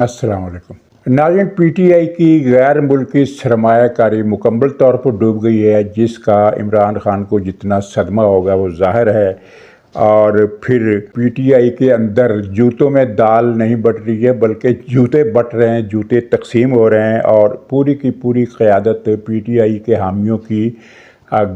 अस्सलाम वालेकुम नाज़रीन। पीटीआई की गैर मुल्की सरमायाकारी मुकम्मल तौर पर डूब गई है, जिसका इमरान खान को जितना सदमा होगा वो ज़ाहिर है। और फिर पीटीआई के अंदर जूतों में दाल नहीं बट रही है, बल्कि जूते बट रहे हैं, जूते तकसीम हो रहे हैं। और पूरी की पूरी क़यादत पीटीआई के हामियों की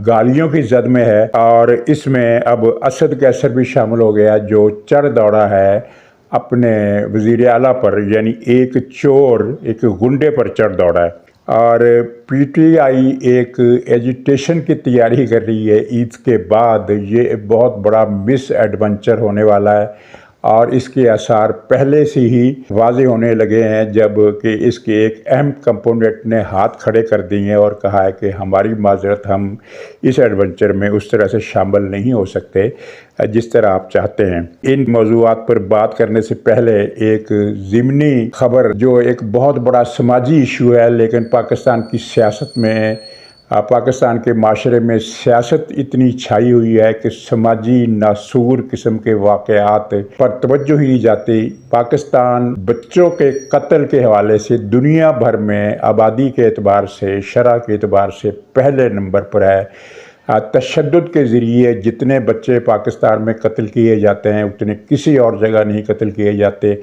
गालियों की जद में है। और इसमें अब असद कैसर भी शामिल हो गया, जो चढ़ दौड़ा है अपने वज़ीर आला पर, यानी एक चोर, एक गुंडे पर चढ़ दौड़ा है। और पीटीआई एक एजिटेशन की तैयारी कर रही है ईद के बाद। ये बहुत बड़ा मिस एडवेंचर होने वाला है और इसके आसार पहले से ही वाज़े होने लगे हैं, जब कि इसके एक अहम कंपोनेंट ने हाथ खड़े कर दिए हैं और कहा है कि हमारी माजरत, हम इस एडवेंचर में उस तरह से शामिल नहीं हो सकते जिस तरह आप चाहते हैं। इन मौज़ूआत पर बात करने से पहले एक ज़िमनी खबर, जो एक बहुत बड़ा समाजी इशू है, लेकिन पाकिस्तान की सियासत में, पाकिस्तान के माशरे में सियासत इतनी छाई हुई है कि समाजी नासूर किस्म के वाक़यात पर तवज्जो ही नहीं जाती। पाकिस्तान बच्चों के कत्ल के हवाले से दुनिया भर में आबादी के एतबार से, शरह के एतबार से पहले नंबर पर है। तशद्दुद के ज़रिए जितने बच्चे पाकिस्तान में कत्ल किए जाते हैं, उतने किसी और जगह नहीं कत्ल किए जाते।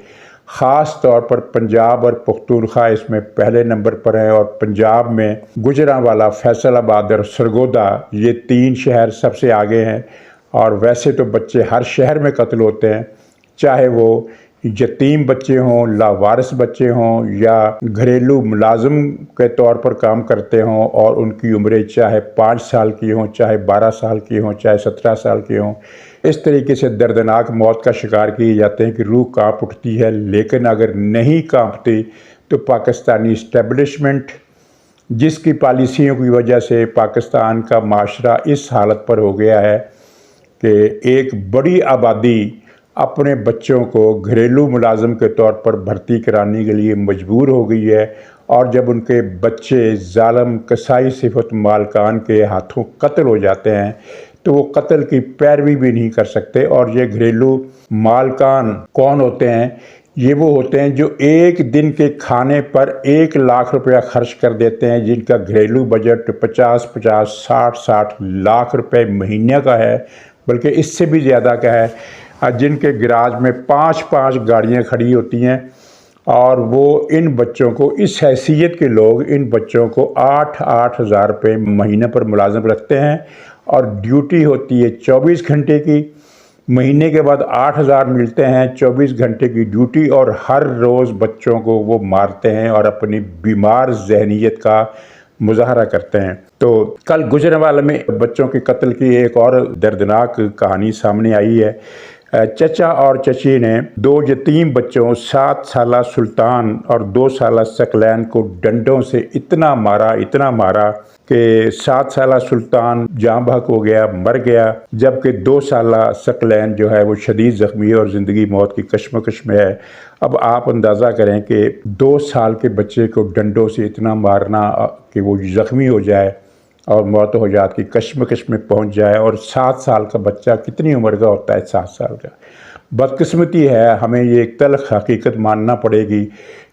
ख़ास तौर पर पंजाब और पख्तूनख्वा इसमें पहले नंबर पर है। और पंजाब में गुजरांवाला, फैसलाबाद और सरगोदा, ये 3 शहर सबसे आगे हैं। और वैसे तो बच्चे हर शहर में कत्ल होते हैं, चाहे वो यतीम बच्चे हों, लावारिस बच्चे हों, या घरेलू मुलाजिम के तौर पर काम करते हों और उनकी उम्रें चाहे 5 साल की हों, चाहे 12 साल की हों, चाहे 17 साल की हों। इस तरीके से दर्दनाक मौत का शिकार किए जाते हैं कि रूह कांप उठती है। लेकिन अगर नहीं कांपती तो पाकिस्तानी इस्टेब्लिशमेंट, जिसकी पॉलिसियों की वजह से पाकिस्तान का माशरा इस हालत पर हो गया है कि एक बड़ी आबादी अपने बच्चों को घरेलू मुलाजिम के तौर पर भर्ती कराने के लिए मजबूर हो गई है। और जब उनके बच्चे ज़ालिम कसाई सिफत मालकान के हाथों कत्ल हो जाते हैं तो वो कत्ल की पैरवी भी नहीं कर सकते। और ये घरेलू मालकान कौन होते हैं? ये वो होते हैं जो एक दिन के खाने पर 1 लाख रुपया खर्च कर देते हैं, जिनका घरेलू बजट 50-50, 60-60 लाख रुपए महीने का है, बल्कि इससे भी ज़्यादा का है। जिनके गैराज में 5-5 गाड़ियाँ खड़ी होती हैं। और वो इन बच्चों को, इस हैसियत के लोग इन बच्चों को 8-8 हज़ार रुपये महीने पर मुलाजिम रखते हैं। और ड्यूटी होती है 24 घंटे की, महीने के बाद 8,000 मिलते हैं, 24 घंटे की ड्यूटी। और हर रोज़ बच्चों को वो मारते हैं और अपनी बीमार जहनीत का मुजाहरा करते हैं। तो कल गुजरांवाला में बच्चों के कत्ल की एक और दर्दनाक कहानी सामने आई है। चचा और चची ने 2 यतीम बच्चों, 7 साला सुल्तान और 2 साला सकलैन को डंडों से इतना मारा कि 7 साला सुल्तान जाँ बहक हो गया, मर गया, जबकि 2 साला सकलैन जो है वो शदीद ज़ख्मी है और ज़िंदगी मौत की कश्मकश में है। अब आप अंदाज़ा करें कि 2 साल के बच्चे को डंडों से इतना मारना कि वो ज़ख्मी हो जाए और मौत हो जात की कश्मकश में पहुंच जाए। और 7 साल का बच्चा कितनी उम्र का होता है? 7 साल का। बदकिस्मती है, हमें ये एक तल्ख़ हकीकत मानना पड़ेगी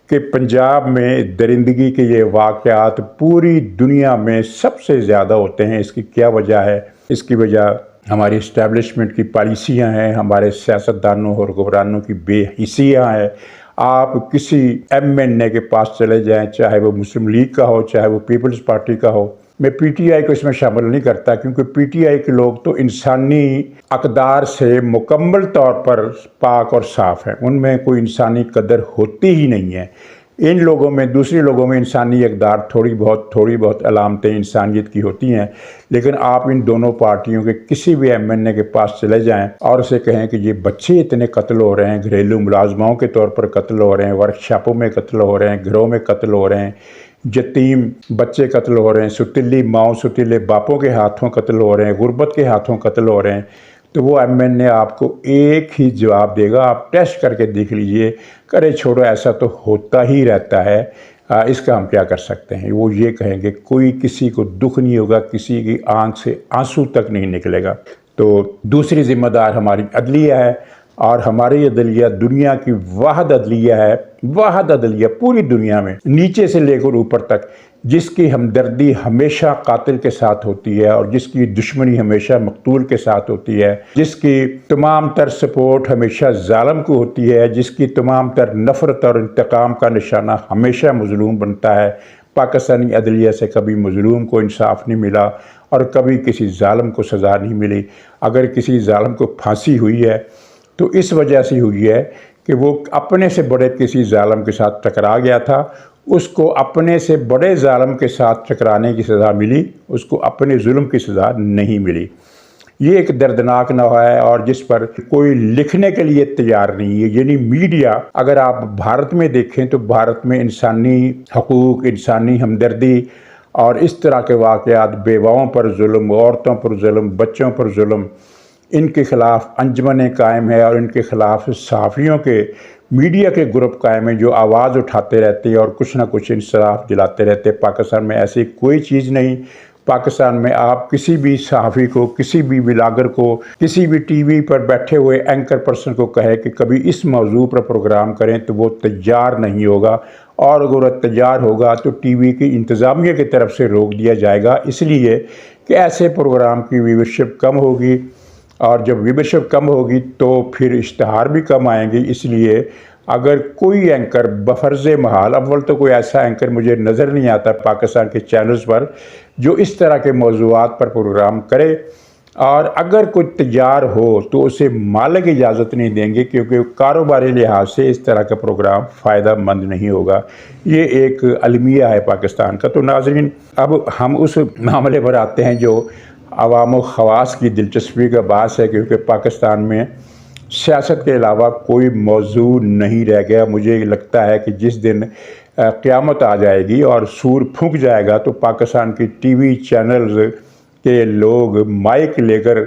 कि पंजाब में दरिंदगी के ये वाक़यात पूरी दुनिया में सबसे ज़्यादा होते हैं। इसकी क्या वजह है? इसकी वजह हमारी इस्टेब्लिशमेंट की पॉलिसियाँ हैं, हमारे सियासतदानों और हुक्मरानों की बेहिसियाँ हैं। आप किसी MNA के पास चले जाएं, चाहे वो मुस्लिम लीग का हो, चाहे वो पीपल्स पार्टी का हो। मैं PTI को इसमें शामिल नहीं करता, क्योंकि PTI के लोग तो इंसानी अक़दार से मुकम्मल तौर पर पाक और साफ़ हैं। उनमें कोई इंसानी कदर होती ही नहीं है। इन लोगों में, दूसरे लोगों में इंसानी अक़दार थोड़ी बहुत अलामतें इंसानियत की होती हैं। लेकिन आप इन दोनों पार्टियों के किसी भी MNA के पास चले जाएं और उसे कहें कि ये बच्चे इतने कत्ल हो रहे हैं, घरेलू मुलाजमाओं के तौर पर कत्ल हो रहे हैं, वर्कशॉपों में कत्ल हो रहे हैं, घरों में कत्ल हो रहे हैं, यतीम बच्चे कत्ल हो रहे हैं, सुतीली माओ सुतीले बापों के हाथों कत्ल हो रहे हैं, गुर्बत के हाथों कत्ल हो रहे हैं, तो वो MNA आपको एक ही जवाब देगा, आप टेस्ट करके देख लीजिए, करे छोड़ो ऐसा तो होता ही रहता है, इसका हम क्या कर सकते हैं। वो ये कहेंगे कोई किसी को दुख नहीं होगा, किसी की आंख से आंसू तक नहीं निकलेगा। तो दूसरी जिम्मेदार हमारी अदलिया है اور ہماری عدلیہ دنیا کی واحد عدلیہ ہے، واحد عدلیہ پوری دنیا میں نیچے سے لے کر اوپر تک، جس کی ہمدردی ہمیشہ قاتل کے ساتھ ہوتی ہے اور جس کی دشمنی ہمیشہ مقتول کے ساتھ ہوتی ہے، جس کی تمام تر سپورٹ ہمیشہ ظالم کو ہوتی ہے، جس کی تمام تر نفرت اور انتقام کا نشانہ ہمیشہ مظلوم بنتا ہے۔ پاکستانی عدلیہ سے کبھی مظلوم کو انصاف نہیں ملا اور کبھی کسی ظالم کو سزا نہیں ملی۔ اگر کسی ظالم کو پھانسی ہوئی ہے تو اس وجہ سے ہوئی ہے کہ وہ اپنے سے بڑے کسی ظالم کے ساتھ ٹکرا گیا تھا، اس کو اپنے سے بڑے ظالم کے ساتھ ٹکرانے کی سزا ملی، اس کو اپنے ظلم کی سزا نہیں ملی۔ یہ ایک دردناک نوع ہے اور جس پر کوئی لکھنے کے لیے تیار نہیں ہے۔ یعنی میڈیا، اگر آپ بھارت میں دیکھیں تو بھارت میں انسانی حقوق، انسانی ہمدردی اور اس طرح کے واقعات، بیواؤں پر ظلم، عورتوں پر ظلم، بچوں پر ظلم، ان کے خلاف انجمنیں قائم ہیں اور ان کے خلاف صحافیوں کے، میڈیا کے گروپ قائم ہیں جو آواز اٹھاتے رہتے ہیں اور کچھ نہ کچھ انصراف دلاتے رہتے ہیں۔ پاکستان میں ایسی کوئی چیز نہیں۔ پاکستان میں آپ کسی بھی صحافی کو، کسی بھی بلاگر کو، کسی بھی ٹی وی پر بیٹھے ہوئے اینکر پرسن کو کہے کہ کبھی اس موضوع پر پروگرام کریں تو وہ تیار نہیں ہوگا، اور اگر وہ تیار ہوگا تو ٹی وی کی انتظامیہ کی طرف سے روک دیا جائے گا، اس لیے کہ ایسے پروگرام کی ویورشپ کم ہوگی، اور جب ویورشپ کم ہوگی تو پھر اشتہار بھی کم آئیں گے۔ اس لیے اگر کوئی اینکر بفرض محال، اول تو کوئی ایسا اینکر مجھے نظر نہیں آتا پاکستان کے چینلز پر جو اس طرح کے موضوعات پر پروگرام کرے، اور اگر کوئی تیار ہو تو اسے مالک اجازت نہیں دیں گے، کیونکہ کاروباری لحاظ سے اس طرح کا پروگرام فائدہ مند نہیں ہوگا۔ یہ ایک المیہ ہے پاکستان کا۔ تو ناظرین، اب ہم اس معاملے پر آتے ہیں جو عوام و خواص کی دلچسپی کا باعث ہے، کیونکہ پاکستان میں سیاست کے علاوہ کوئی موضوع نہیں رہ گیا۔ مجھے لگتا ہے کہ جس دن قیامت آ جائے گی اور سور پھونک جائے گا تو پاکستان کی ٹی وی چینلز کے لوگ مائک لے کر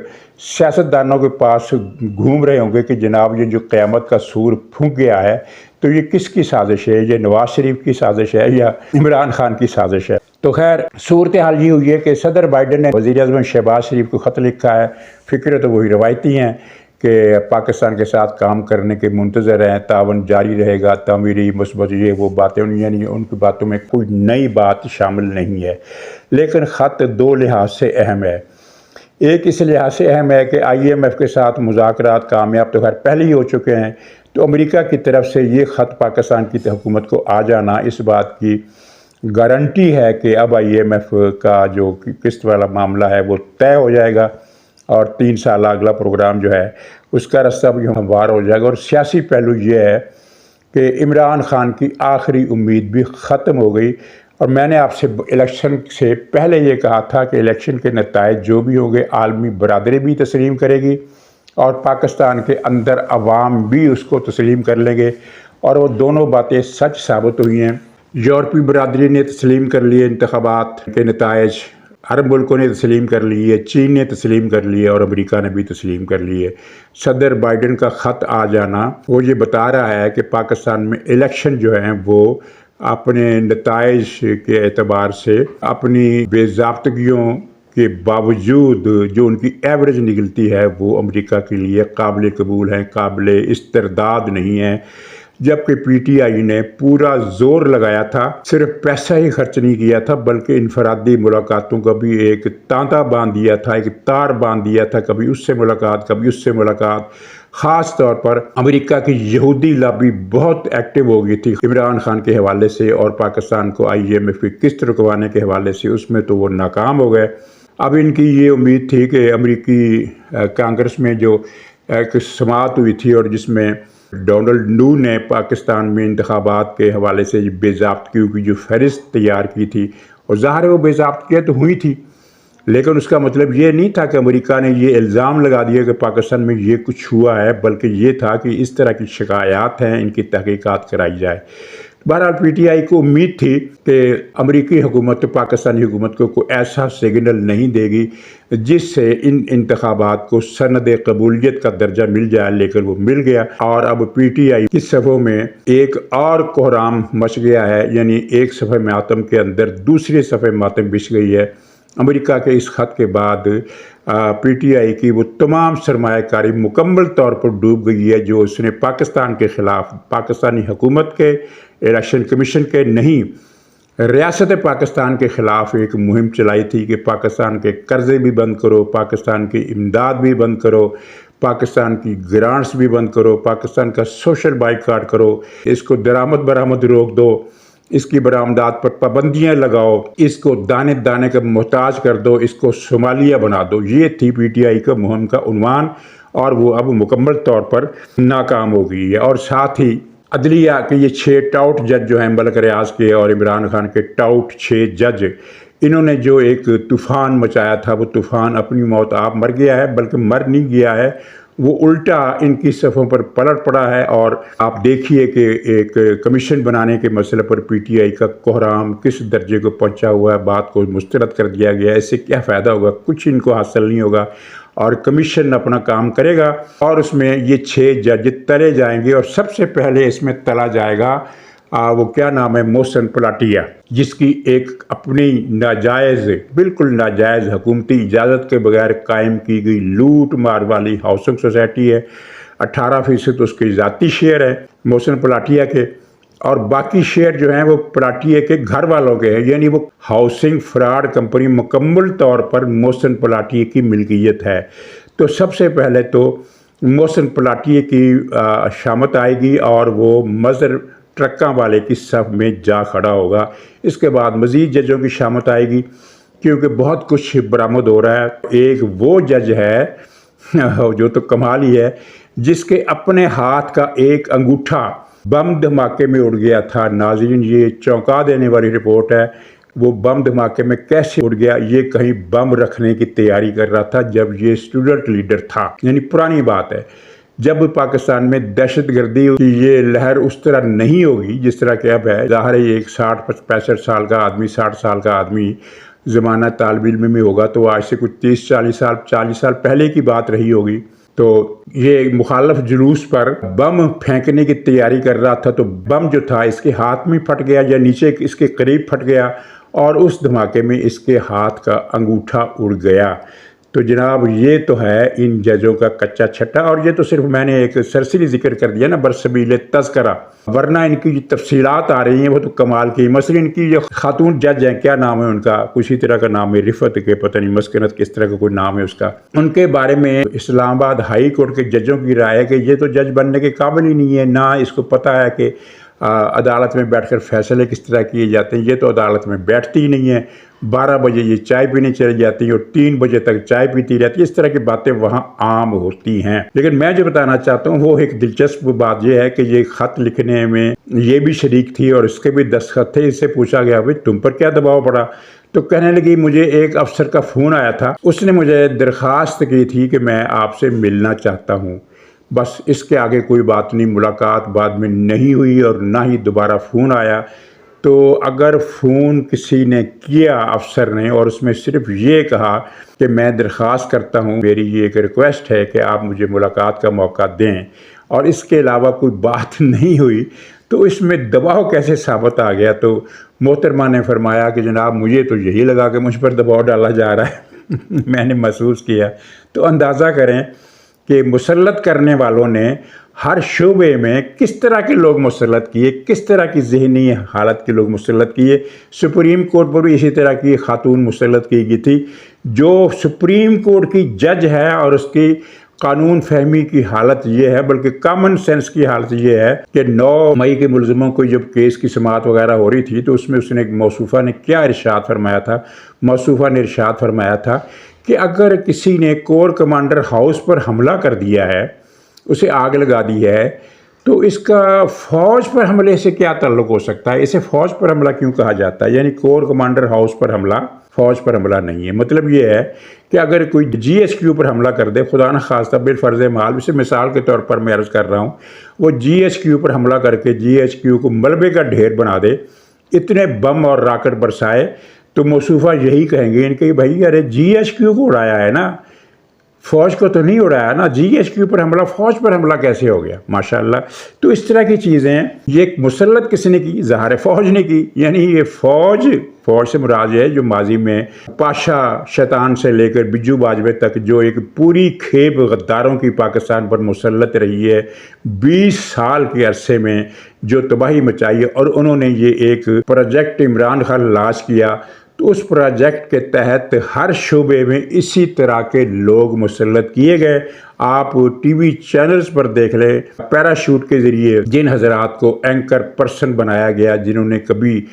سیاستدانوں کے پاس گھوم رہے ہوں گے کہ جناب یہ جو قیامت کا سور پھونک گیا ہے تو یہ کس کی سازش ہے؟ یہ نواز شریف کی سازش ہے یا عمران خان کی سازش ہے؟ تو خیر، صورتحال یہ ہوئی ہے کہ صدر بائیڈن نے وزیر اعظم شہباز شریف کو خط لکھا ہے۔ فکریں تو وہی روایتی ہیں کہ پاکستان کے ساتھ کام کرنے کے منتظر ہیں، تعاون جاری رہے گا، تعمیری مثبت یہ وہ باتیں، یعنی ان کی باتوں میں کوئی نئی بات شامل نہیں ہے۔ لیکن خط دو لحاظ سے اہم ہے۔ ایک اس لحاظ سے اہم ہے کہ آئی ایم ایف کے ساتھ مذاکرات کامیاب تو خیر پہلے ہی ہو چکے ہیں، تو امریکہ کی طرف سے یہ خط پاکستان کی حکومت کو آ جانا اس بات کی گارنٹی ہے کہ اب آئی ایم ایف کا جو قسط والا معاملہ ہے وہ طے ہو جائے گا، اور 3 سالہ اگلا پروگرام جو ہے اس کا رستہ بھی ہموار ہو جائے گا۔ اور سیاسی پہلو یہ ہے کہ عمران خان کی آخری امید بھی ختم ہو گئی، اور میں نے آپ سے الیکشن سے پہلے یہ کہا تھا کہ الیکشن کے نتائج جو بھی ہوں گے عالمی برادری بھی تسلیم کرے گی اور پاکستان کے اندر عوام بھی اس کو تسلیم کر لیں گے، اور وہ دونوں باتیں سچ ثابت ہوئی ہیں۔ یورپی برادری نے تسلیم کر لیے انتخابات کے نتائج، عرب ملکوں نے تسلیم کر لیے، چین نے تسلیم کر لیے اور امریکہ نے بھی تسلیم کر لیے۔ صدر بائیڈن کا خط آ جانا وہ یہ بتا رہا ہے کہ پاکستان میں الیکشن جو ہیں وہ اپنے نتائج کے اعتبار سے اپنی بے ضابطگیوں کے باوجود جو ان کی ایوریج نکلتی ہے وہ امریکہ کے لیے قابل قبول ہیں، قابل استرداد نہیں ہیں۔ جبکہ پی ٹی آئی نے پورا زور لگایا تھا، صرف پیسہ ہی خرچ نہیں کیا تھا بلکہ انفرادی ملاقاتوں کا بھی ایک تانتا باندھ دیا تھا، ایک تار باندھ دیا تھا، کبھی اس سے ملاقات، کبھی اس سے ملاقات۔ خاص طور پر امریکہ کی یہودی لابی بہت ایکٹیو ہو گئی تھی عمران خان کے حوالے سے، اور پاکستان کو آئی ایم ایف کی قسط رکوانے کے حوالے سے اس میں تو وہ ناکام ہو گئے۔ اب ان کی یہ امید تھی کہ امریکی کانگریس میں جو ایک سماعت ہوئی تھی اور جس میں ڈونلڈ نو نے پاکستان میں انتخابات کے حوالے سے بے ضابطگیوں کی جو فہرست تیار کی تھی، اور ظاہر ہے وہ بے ضابطگیاں تو ہوئی تھی، لیکن اس کا مطلب یہ نہیں تھا کہ امریکہ نے یہ الزام لگا دیا کہ پاکستان میں یہ کچھ ہوا ہے، بلکہ یہ تھا کہ اس طرح کی شکایات ہیں، ان کی تحقیقات کرائی جائے۔ بہرحال پی ٹی آئی کو امید تھی کہ امریکی حکومت پاکستانی حکومت کو کوئی ایسا سگنل نہیں دے گی جس سے ان انتخابات کو سند قبولیت کا درجہ مل جائے، لیکن وہ مل گیا، اور اب پی ٹی آئی کی صفوں میں ایک اور کوہرام مچ گیا ہے، یعنی ایک صفحہ ماتم کے اندر دوسرے صفحہ ماتم بچھ گئی ہے۔ अमेरिका के इस ख़त के बाद पीटीआई की वो तमाम सरमायाकारी मुकम्मल तौर पर डूब गई है जो उसने पाकिस्तान के ख़िलाफ़, पाकिस्तानी हुकूमत के, इलेक्शन कमीशन के नहीं, रियासत पाकिस्तान के ख़िलाफ़ एक मुहिम चलाई थी कि पाकिस्तान के कर्ज़े भी बंद करो, पाकिस्तान की इमदाद भी बंद करो, पाकिस्तान की ग्रांट्स भी बंद करो, पाकिस्तान का सोशल बाइकाट करो, इसको दरामद बरामद रोक दो, इसकी बरामदात पर पाबंदियां लगाओ, इसको दाने दाने का मोहताज कर दो, इसको सोमालिया बना दो। ये थी पीटीआई का मुहिम का उन्वान और वो अब मुकम्मल तौर पर नाकाम हो गई है। और साथ ही अदलिया के ये 6 टाउट जज जो हैं मलक रियाज के और इमरान खान के टाउट 6 जज, इन्होंने जो एक तूफ़ान मचाया था वो तूफ़ान अपनी मौत आप मर गया है, बल्कि मर नहीं गया है, वो उल्टा इनकी सफ़ों पर पलट पड़ा है। और आप देखिए कि एक कमीशन बनाने के मसले पर पीटीआई का कोहराम किस दर्जे को पहुंचा हुआ है, बात को मुस्तरद कर दिया गया है। इससे क्या फ़ायदा होगा? कुछ इनको हासिल नहीं होगा और कमीशन अपना काम करेगा और उसमें ये 6 जज तले जाएंगे। और सबसे पहले इसमें तला जाएगा वो क्या नाम है, मोहसिन पलाटिया, जिसकी एक अपनी नाजायज़, बिल्कुल नाजायज़ हुकूमती इजाज़त के बगैर कायम की गई लूट मार वाली हाउसिंग सोसाइटी है। 18% उसके ज़ाती शेयर है मोहसिन पलाटिया के, और बाकी शेयर जो हैं वो पलाटिया के घर वालों के हैं, यानी वो हाउसिंग फ्रॉड कंपनी मुकम्मल तौर पर मोहसिन पलाटिया की मिल्कियत है। तो सबसे पहले तो मोहसिन पलाटिया की शामत आएगी और वो मज़र ट्रक्का वाले की सफ में जा खड़ा होगा। इसके बाद मज़ीद जजों की शामत आएगी क्योंकि बहुत कुछ बरामद हो रहा है। एक वो जज है जो तो कमाल ही है, जिसके अपने हाथ का एक अंगूठा बम धमाके में उड़ गया था। नाज़रीन, ये चौंका देने वाली रिपोर्ट है। वो बम धमाके में कैसे उड़ गया? ये कहीं बम रखने की तैयारी कर रहा था जब ये स्टूडेंट लीडर था। यानी पुरानी बात है, जब पाकिस्तान में दहशतगर्दी की ये लहर उस तरह नहीं होगी जिस तरह के अब है। ज़ाहिर है एक 60-65 साल का आदमी, 60 साल का आदमी ज़माना तालिब इल्म में होगा तो आज से कुछ 40 साल पहले की बात रही होगी। तो ये मुखालफ जुलूस पर बम फेंकने की तैयारी कर रहा था, तो बम जो था इसके हाथ में फट गया या नीचे इसके करीब फट गया और उस धमाके में इसके हाथ का अंगूठा उड़ गया। तो जनाब, ये तो है इन जजों का कच्चा छट्टा। और ये तो सिर्फ मैंने एक सरसरी जिक्र कर दिया ना बरसबील तज़करा, वरना इनकी जो तफसीलात आ रही हैं वो तो कमाल की। मसलन इनकी जो खातून जज हैं, क्या नाम है उनका, किसी तरह का नाम है, रिफत के पता नहीं मस्कनत किस तरह का कोई नाम है उसका, उनके बारे में इस्लामाबाद हाई कोर्ट के जजों की राय है कि ये तो जज बनने के काबिल ही नहीं है, ना इसको पता है कि अदालत में बैठकर फैसले किस तरह किए जाते हैं। ये तो अदालत में बैठती ही नहीं है। 12 बजे ये चाय पीने चली जाती है और 3 बजे तक चाय पीती रहती है। इस तरह की बातें वहाँ आम होती हैं। लेकिन मैं जो बताना चाहता हूँ वो एक दिलचस्प बात यह है कि ये ख़त लिखने में ये भी शरीक थी और इसके भी दस्तखत थे। इससे पूछा गया भाई तुम पर क्या दबाव पड़ा? तो कहने लगी मुझे एक अफसर का फ़ोन आया था, उसने मुझे दरख्वास्त की थी कि मैं आपसे मिलना चाहता हूँ। बस इसके आगे कोई बात नहीं। मुलाकात बाद में नहीं हुई और ना ही दोबारा फ़ोन आया। तो अगर फ़ोन किसी ने किया अफसर ने और उसमें सिर्फ ये कहा कि मैं दरख्वास्त करता हूँ, मेरी ये एक रिक्वेस्ट है कि आप मुझे मुलाकात का मौका दें, और इसके अलावा कोई बात नहीं हुई, तो इसमें दबाव कैसे साबित आ गया? तो मोहतरमा ने फरमाया कि जनाब मुझे तो यही लगा कि मुझ पर दबाव डाला जा रहा है मैंने महसूस किया। तो अंदाज़ा करें कि मुसल्लत करने वालों ने हर शोबे में किस तरह के लोग मुसल्लत किए, किस तरह की ज़हनी हालत के लोग मुसल्लत किए। सुप्रीम कोर्ट पर भी इसी तरह की खातून मुसल्लत की गई थी जो सुप्रीम कोर्ट की जज है, और उसकी कानून फहमी की हालत ये है, बल्कि कॉमन सेंस की हालत ये है कि 9 मई के मुलज़मों को जब केस की समाअत वगैरह हो रही थी तो उसमें उसने मौसूफ़ा ने क्या इरशाद फरमाया था? मौसूफ़ा ने इरशाद फरमाया था कि अगर किसी ने कोर कमांडर हाउस पर हमला कर दिया है, उसे आग लगा दी है, तो इसका फ़ौज पर हमले से क्या ताल्लुक़ हो सकता है? इसे फ़ौज पर हमला क्यों कहा जाता है? यानी कोर कमांडर हाउस पर हमला फ़ौज पर हमला नहीं है। मतलब ये है कि अगर कोई GHQ पर हमला कर दे, खुदा न खास्ता बिलफ़र्ज़ माल, इसे मिसाल के तौर पर मैं अर्ज़ कर रहा हूँ, वो GHQ पर हमला करके GHQ को मलबे का ढेर बना दे, इतने बम और राकेट बरसाए, तो मौसूफ़ा यही कहेंगे इनके भाई अरे GHQ को उड़ाया है ना, फ़ौज को तो नहीं उड़ाया ना, जीएस के ऊपर हमला, फ़ौज पर हमला कैसे हो गया? माशाअल्लाह। तो इस तरह की चीज़ें, ये एक मुसल्लत किसने की? ज़ाहिर है फ़ौज ने की। यानी ये फ़ौज से मुराद है जो माजी में पाशा शैतान से लेकर बिज्जू बाजवे तक जो एक पूरी खेप गद्दारों की पाकिस्तान पर मुसल्लत रही है, 20 साल के अरसे में जो तबाही मचाई है, और उन्होंने ये एक प्रोजेक्ट इमरान खान लॉन्च किया। तो उस प्रोजेक्ट के तहत हर शोबे में इसी तरह के लोग मुसल्लत किए गए। आप टीवी चैनल्स पर देख लें, पैराशूट के ज़रिए जिन हज़रात को एंकर पर्सन बनाया गया, जिन्होंने कभी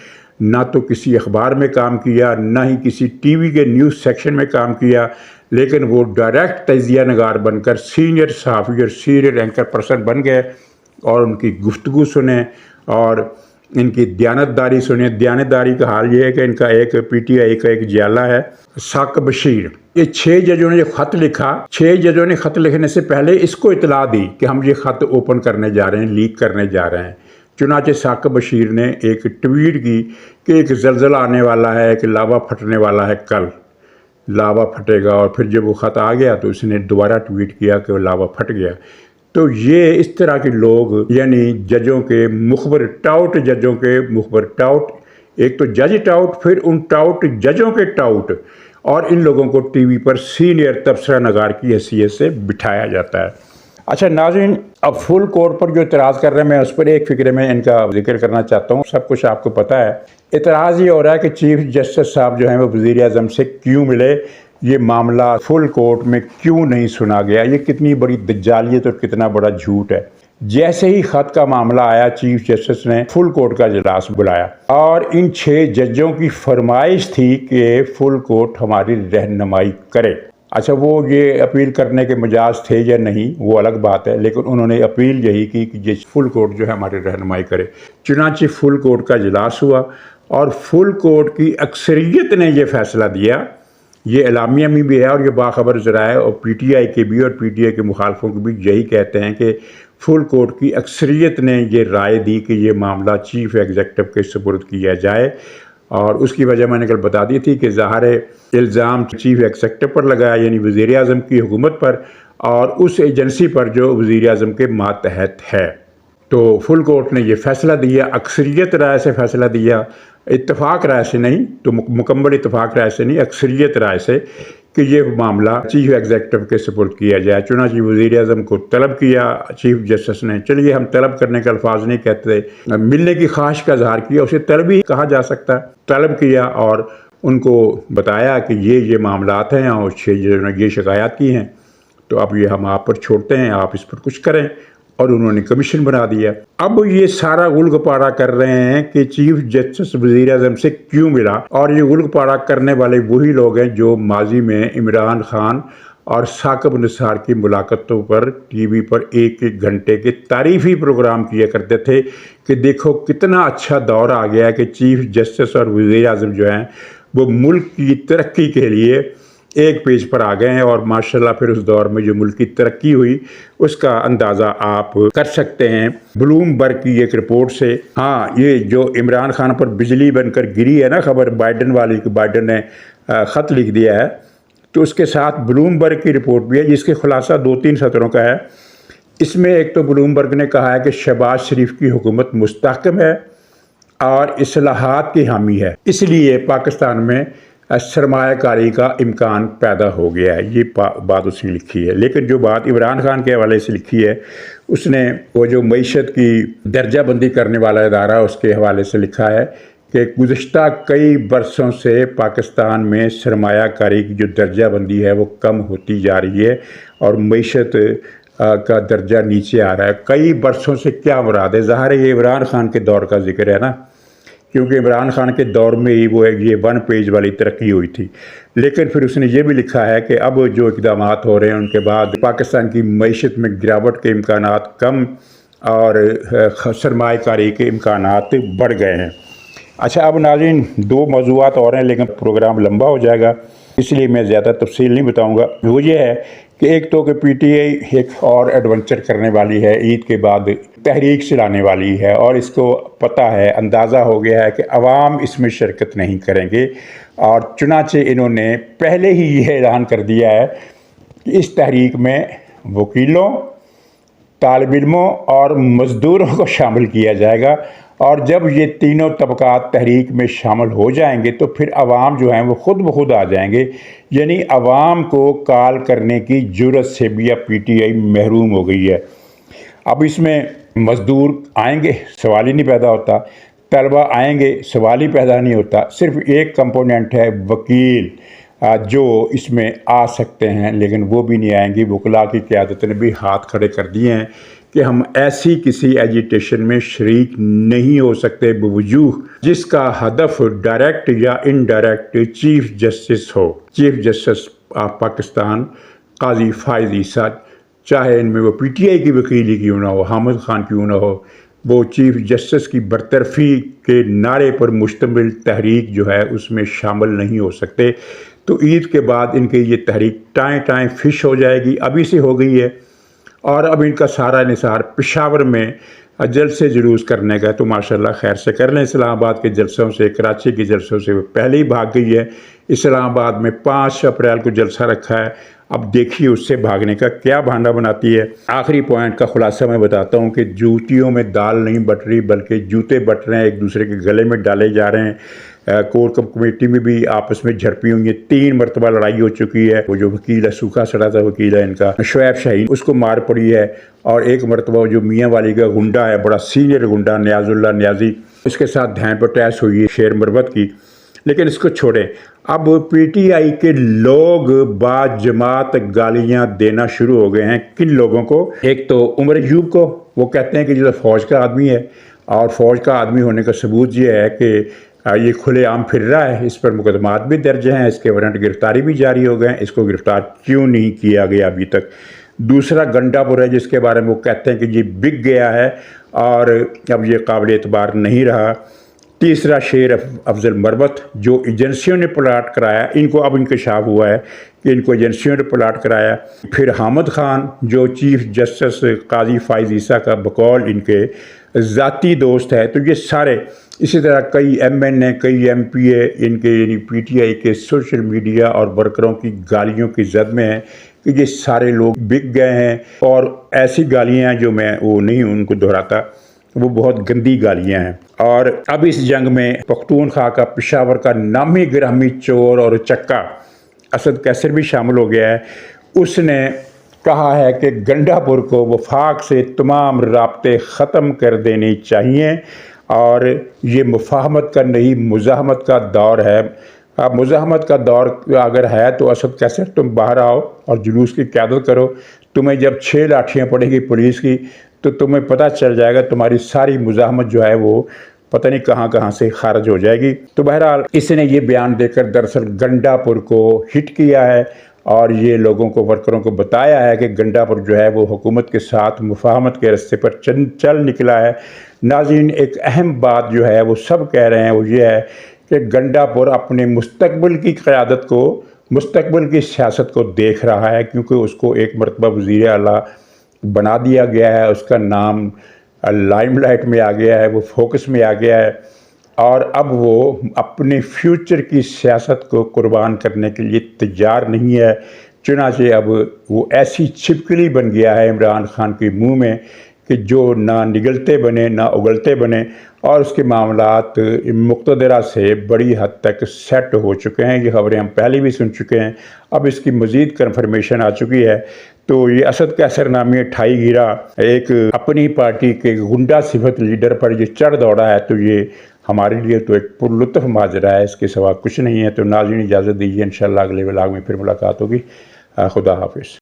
ना तो किसी अखबार में काम किया, ना ही किसी टीवी के न्यूज़ सेक्शन में काम किया, लेकिन वो डायरेक्ट तजिया नगार बनकर सीनियर सहाफ़ी और सीनियर एंकर पर्सन बन गए और उनकी गुफ्तगू सुने और इनकी दयानतदारी सुने। दयानतदारी का हाल ये है कि इनका एक पीटीआई का एक जियाला है साकिब बशीर, ये 6 जजों ने जो ख़त लिखा, 6 जजों ने ख़त लिखने से पहले इसको इतला दी कि हम ये ख़त ओपन करने जा रहे हैं, लीक करने जा रहे हैं। चुनाचे साकिब बशीर ने एक ट्वीट की कि एक ज़लज़ला आने वाला है, कि लावा फटने वाला है, कल लावा फटेगा। और फिर जब वो ख़त आ गया तो उसने दोबारा ट्वीट किया कि वो लावा फट गया। तो ये इस तरह के लोग, यानी जजों के मुखबर टाउट, जजों के मुखबर टाउट, एक तो जज टाउट, फिर उन टाउट जजों के टाउट, और इन लोगों को टीवी पर सीनियर तबसरा नगार की हैसियत से बिठाया जाता है। अच्छा नाज़रीन, अब फुल कोर्ट पर जो इतराज़ कर रहे हैं, मैं उस पर एक फ़िक्र में इनका जिक्र करना चाहता हूँ। सब कुछ आपको पता है। इतराज़ ये हो रहा है कि चीफ जस्टिस साहब जो हैं वो वज़ीर आज़म से क्यों मिले, ये मामला फुल कोर्ट में क्यों नहीं सुना गया, ये कितनी बड़ी दज्जालियत और कितना बड़ा झूठ है। जैसे ही ख़त का मामला आया, चीफ जस्टिस ने फुल कोर्ट का इजलास बुलाया और इन 6 जजों की फरमाइश थी कि फुल कोर्ट हमारी रहनुमाई करे। अच्छा, वो ये अपील करने के मिजाज थे या नहीं वो अलग बात है, लेकिन उन्होंने अपील यही की कि ये फुल कोर्ट जो है हमारी रहनुमाई करे। चुनांचे फुल कोर्ट का इजलास हुआ और फुल कोर्ट की अक्सरियत ने यह फ़ैसला दिया, ये एलामिया में भी है और ये बाखबर ज़राए और पीटीआई के भी और पीटीआई के मुखालफों के भी यही कहते हैं कि फुल कोर्ट की अक्सरियत ने ये राय दी कि ये मामला चीफ एग्जीक्यूटिव के सुपुर्द किया जाए। और उसकी वजह मैंने कल बता दी थी कि ज़ाहिर इल्ज़ाम चीफ एग्जीक्यूटिव पर लगाया, यानी वज़ीर आज़म की हुकूमत पर और उस एजेंसी पर जो वज़ीर आज़म के मातहत है। तो फुल कोर्ट ने ये फ़ैसला दिया, अक्सरियत राय से फ़ैसला दिया, इत्तफाक राय से नहीं, तो मुकम्मल इत्तफाक राय से नहीं, अक्सरियत राय से, कि ये मामला चीफ एग्जीक्यूटिव के सुपुर्द किया जाए। चुनांचे वज़ीर आज़म को तलब किया चीफ जस्टिस ने। चलिए, हम तलब करने का अल्फाज नहीं कहते, मिलने की ख्वाहिश का इज़हार किया, उसे तलब ही कहा जा सकता है। तलब किया और उनको बताया कि ये मामलात हैं और 6 जजों ने ये शिकायत की हैं, तो अब ये हम आप पर छोड़ते हैं, आप इस पर कुछ करें। और उन्होंने कमीशन बना दिया। अब ये सारा गुलगपाड़ा कर रहे हैं कि चीफ जस्टिस वज़ीर आज़म से क्यों मिला, और ये गुलगपाड़ा करने वाले वही लोग हैं जो माजी में इमरान खान और साकिब निसार की मुलाकातों पर टीवी पर 1-1 घंटे के तारीफ़ी प्रोग्राम किया करते थे कि देखो कितना अच्छा दौर आ गया है कि चीफ जस्टिस और वज़ीर आज़म जो हैं वो मुल्क की तरक्की के लिए एक पेज पर आ गए हैं। और माशाल्लाह फिर उस दौर में जो मुल्क की तरक्की हुई उसका अंदाज़ा आप कर सकते हैं ब्लूमबर्ग की एक रिपोर्ट से। हाँ, ये जो इमरान खान पर बिजली बनकर गिरी है ना खबर बाइडन वाली, कि बाइडन ने ख़त लिख दिया है, तो उसके साथ ब्लूमबर्ग की रिपोर्ट भी है जिसके खुलासा 2-3 सत्रों का है। इसमें एक तो ब्लूमबर्ग ने कहा है कि शहबाज शरीफ की हुकूमत मुस्तहकम है और इस्लाहात की हामी है, इसलिए पाकिस्तान में सरमायाकारी का इम्कान पैदा हो गया है। ये बात उसने लिखी है। लेकिन जो बात इमरान खान के हवाले से लिखी है, उसने वो जो मईशत की दर्जा बंदी करने वाला इदारा उसके हवाले से लिखा है कि गुज़श्ता कई बरसों से पाकिस्तान में सरमायाकारी की जो दर्जा बंदी है वो कम होती जा रही है और मईशत का दर्जा नीचे आ रहा है। कई बरसों से क्या मुराद है? ज़ाहिर है ये इमरान खान के दौर का जिक्र है ना, क्योंकि इमरान खान के दौर में ही वो ये 1 पेज वाली तरक्की हुई थी। लेकिन फिर उसने ये भी लिखा है कि अब जो इक़दामात हो रहे हैं उनके बाद पाकिस्तान की मईशत में गिरावट के इम्कानात कम और सरमायाकारी के इम्कानात बढ़ गए हैं। अच्छा, अब नाज़रीन 2 मौज़ूआत और हैं, लेकिन प्रोग्राम लंबा हो जाएगा, इसलिए मैं ज़्यादा तफसील नहीं बताऊँगा। वो ये है कि एक तो कि पीटीआई एक और एडवेंचर करने वाली है, ईद के बाद तहरीक चलाने वाली है, और इसको पता है, अंदाज़ा हो गया है कि अवाम इसमें शिरकत नहीं करेंगे। और चुनांचे इन्होंने पहले ही यह ऐलान कर दिया है کہ اس تحریک میں وکیلوں، طالب علموں اور مزدوروں کو شامل کیا جائے گا، اور جب یہ تینوں طبقات تحریک میں شامل ہو جائیں گے تو پھر عوام جو ہیں وہ خود بخود آ جائیں گے. یعنی عوام کو کال کرنے کی جرأت سے بھی اب پی ٹی آئی محروم ہو گئی ہے. اب اس میں مزدور آئیں گے سوال ہی نہیں پیدا ہوتا، طلبہ آئیں گے سوال ہی پیدا نہیں ہوتا. صرف ایک کمپوننٹ ہے وکیل جو اس میں آ سکتے ہیں، لیکن وہ بھی نہیں آئیں گے. وکلاء کی قیادت نے بھی ہاتھ کھڑے کر دیے ہیں کہ ہم ایسی کسی ایجیٹیشن میں شریک نہیں ہو سکتے بوجوہ جس کا ہدف ڈائریکٹ یا indirect chief justice who. Chief justice of Pakistan قاضی فائز عیسیٰ، چاہے ان میں وہ پی ٹی آئی کی وکیل ہی کیوں نہ ہو، حامد خان کیوں نہ ہو، وہ چیف جسٹس کی برطرفی کے نعرے پر مشتمل تحریک جو ہے اس میں شامل نہیں ہو سکتے. تو عید کے بعد ان کی یہ تحریک ٹائیں فش ہو جائے گی، ابھی سے ہو گئی ہے. اور اب ان کا سارا نثار پشاور میں جلسے جلوس کرنے کا، تو ماشاءاللہ خیر سے کر لیں. اسلام آباد کے جلسوں سے، کراچی کے جلسوں سے وہ پہلے ہی بھاگ گئی ہے. اسلام آباد میں 5 اپریل کو جلسہ رکھا ہے، اب دیکھیے اس سے بھاگنے کا کیا بہانہ بناتی ہے. آخری پوائنٹ کا خلاصہ میں بتاتا ہوں کہ جوتیوں میں دال نہیں بٹ رہی بلکہ جوتے بٹ رہے ہیں، ایک دوسرے کے گلے میں ڈالے جا رہے ہیں. کور کمیٹی میں بھی آپس میں جھڑپی ہوئی ہیں، 3 مرتبہ لڑائی ہو چکی ہے. وہ جو وکیل ہے، سوکھا سڑا تھا وکیل ہے ان کا شعیب شاہین، اس کو مار پڑی ہے. اور ایک مرتبہ جو میاں والی کا گنڈا ہے، بڑا سینئر گنڈا نیاز اللہ نیازی، اس کے ساتھ دھین پر ٹیس ہوئی ہے شیر مروت کی. لیکن اس کو چھوڑیں، اب پی ٹی آئی کے لوگ بعد جماعت گالیاں دینا شروع ہو گئے ہیں. کن لوگوں کو؟ ایک تو عمر ایوب کو، وہ کہتے ہیں کہ جو فوج کا آدمی ہے، اور فوج کا آدمی ہونے کا ثبوت یہ ہے کہ یہ کھلے عام پھر رہا ہے، اس پر مقدمات بھی درج ہیں، اس کے وارنٹ گرفتاری بھی جاری ہو گئے ہیں. اس کو گرفتار کیوں نہیں کیا گیا ابھی تک؟ دوسرا گنڈا پور ہے، جس کے بارے میں وہ کہتے ہیں کہ یہ بک گیا ہے اور اب یہ قابل اعتبار نہیں رہا. تیسرا شیر افضل مروت، جو ایجنسیوں نے پلاٹ کرایا، ان کو اب انکشاف ہوا ہے کہ ان کو ایجنسیوں نے پلاٹ کرایا. پھر حامد خان، جو چیف جسٹس قاضی فائز عیسیٰ کا بقول ان کے ذاتی دوست ہے. تو یہ سارے، اسی طرح کئی ایم این اے، کئی ایم پی اے ان کے یعنی پی ٹی آئی کے سوشل میڈیا اور ورکروں کی گالیوں کی زد میں ہیں کہ یہ سارے لوگ بک گئے ہیں. اور ایسی گالیاں جو میں وہ نہیں ان کو دہراتا، وہ بہت گندی گالیاں ہیں. اور اب اس جنگ میں پختونخوا کا، پشاور کا نامی گرامی چور اور چکا اسد کیسر بھی شامل ہو گیا ہے. اس نے کہا ہے کہ گنڈا پور کو وفاق سے تمام رابطے ختم کر دینے چاہیے، اور یہ مفاہمت کا نہیں مزاحمت کا دور ہے. اب مزاحمت کا دور اگر ہے تو اسد کیسر تم باہر آؤ اور جلوس کی قیادت کرو. تمہیں جب 6 لاٹھیاں پڑے گی پولیس کی تو تمہیں پتہ چل جائے گا، تمہاری ساری مزاحمت جو ہے وہ پتہ نہیں کہاں سے خارج ہو جائے گی. تو بہرحال اس نے یہ بیان دے کر دراصل گنڈا پور کو ہٹ کیا ہے، اور یہ لوگوں کو، ورکروں کو بتایا ہے کہ گنڈا پور جو ہے وہ حکومت کے ساتھ مفاہمت کے راستے پر چل نکلا ہے. ناظرین، ایک اہم بات جو ہے وہ سب کہہ رہے ہیں، وہ یہ ہے کہ گنڈا پور اپنے مستقبل کی قیادت کو، مستقبل کی سیاست کو دیکھ رہا ہے، کیونکہ اس کو ایک مرتبہ وزیر اعلیٰ بنا دیا گیا ہے، اس کا نام لائم لائٹ میں آ گیا ہے، وہ فوکس میں آ گیا ہے. اور اب وہ اپنے فیوچر کی سیاست کو قربان کرنے کے لیے تیار نہیں ہے. چنانچہ اب وہ ایسی چھپکلی بن گیا ہے عمران خان کے منہ میں کہ جو نہ نگلتے بنے نہ اگلتے بنے، اور اس کے معاملات مقتدرہ سے بڑی حد تک سیٹ ہو چکے ہیں. یہ خبریں ہم پہلے بھی سن چکے ہیں، اب اس کی مزید کنفرمیشن آ چکی ہے. تو یہ اسد کیسر نامی 28 گیرا ایک اپنی پارٹی کے غنڈہ صفت لیڈر پر یہ چڑھ دوڑا ہے، تو یہ ہمارے لیے تو ایک پرلطف ماجرا ہے، اس کے سوا کچھ نہیں ہے. تو ناظرین اجازت دیجیے، انشاءاللہ اگلے ولاگ میں پھر ملاقات ہوگی. خدا حافظ.